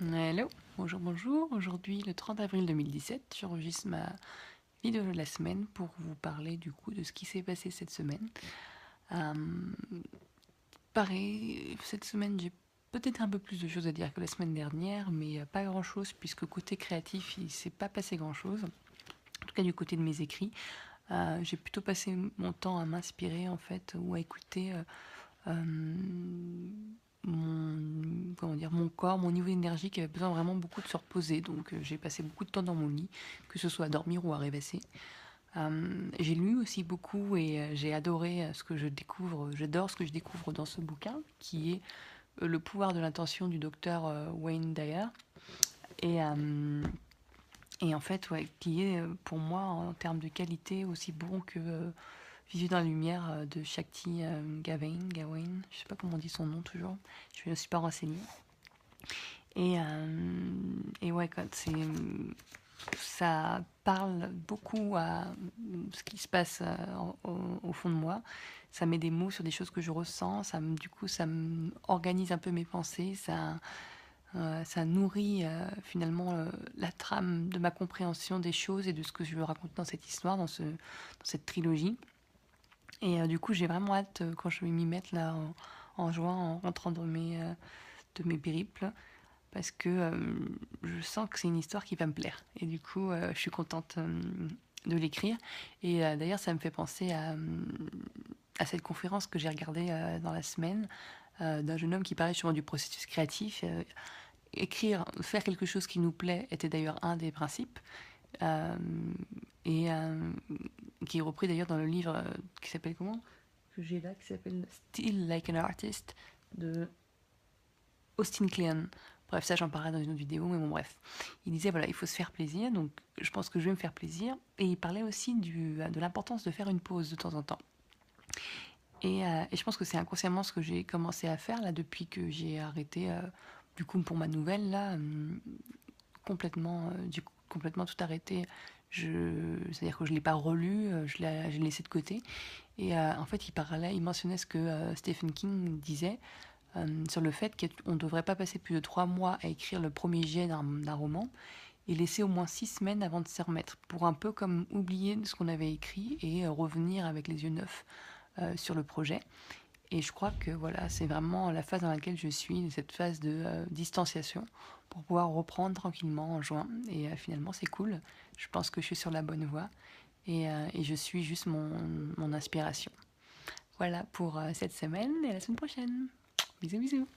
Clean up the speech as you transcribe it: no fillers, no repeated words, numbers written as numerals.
Hello, bonjour, bonjour. Aujourd'hui, le 30 avril 2017, j'enregistre ma vidéo de la semaine pour vous parler du coup de ce qui s'est passé cette semaine. Euh, Pareil, cette semaine, j'ai peut-être un peu plus de choses à dire que la semaine dernière, mais pas grand-chose puisque côté créatif, il s'est pas passé grand-chose. En tout cas, du côté de mes écrits, j'ai plutôt passé mon temps à m'inspirer en fait ou à écouter mon corps, mon niveau d'énergie qui avait besoin vraiment beaucoup de se reposer. Donc j'ai passé beaucoup de temps dans mon lit, que ce soit à dormir ou à rêvasser. J'ai lu aussi beaucoup et j'ai adoré ce que je découvre. J'adore ce que je découvre dans ce bouquin, qui est Le pouvoir de l'intention du docteur Wayne Dyer. Et, euh, et en fait, ouais, qui est pour moi en termes de qualité aussi bon que Vivre dans la lumière de Shakti Gawain, je sais pas comment on dit son nom toujours, je ne suis pas renseignée. Et ouais, ça parle beaucoup à ce qui se passe au fond de moi. Ça met des mots sur des choses que je ressens. Du coup, ça organise un peu mes pensées. Ça nourrit finalement la trame de ma compréhension des choses et de ce que je veux raconter dans cette histoire, dans cette trilogie. Et du coup, j'ai vraiment hâte quand je vais m'y mettre là en juin, en rentrant de mes périples, parce que je sens que c'est une histoire qui va me plaire. Et du coup, je suis contente de l'écrire. Et d'ailleurs, ça me fait penser à cette conférence que j'ai regardée dans la semaine d'un jeune homme qui parlait justement du processus créatif. Écrire, faire quelque chose qui nous plaît était d'ailleurs un des principes. Euh, et qui est repris d'ailleurs dans le livre qui s'appelle comment que j'ai là, qui s'appelle Still Like an Artist de Austin Kleon. Bref, ça j'en parlerai dans une autre vidéo, mais bon bref. Il disait voilà, il faut se faire plaisir, donc je pense que je vais me faire plaisir. Et il parlait aussi de l'importance de faire une pause de temps en temps. Et je pense que c'est inconsciemment ce que j'ai commencé à faire là depuis que j'ai arrêté, du coup pour ma nouvelle là, complètement tout arrêté. C'est-à-dire que je ne l'ai pas relu, je l'ai laissé de côté. Et en fait, il mentionnait ce que Stephen King disait sur le fait qu'on ne devrait pas passer plus de 3 mois à écrire le premier jet d'un roman et laisser au moins 6 semaines avant de s'y remettre, pour un peu comme oublier ce qu'on avait écrit et revenir avec les yeux neufs sur le projet. Et je crois que voilà, c'est vraiment la phase dans laquelle je suis, cette phase de distanciation, pour pouvoir reprendre tranquillement en juin. Et finalement, c'est cool. Je pense que je suis sur la bonne voie et je suis juste mon inspiration. Voilà pour cette semaine et à la semaine prochaine. Bisous, bisous.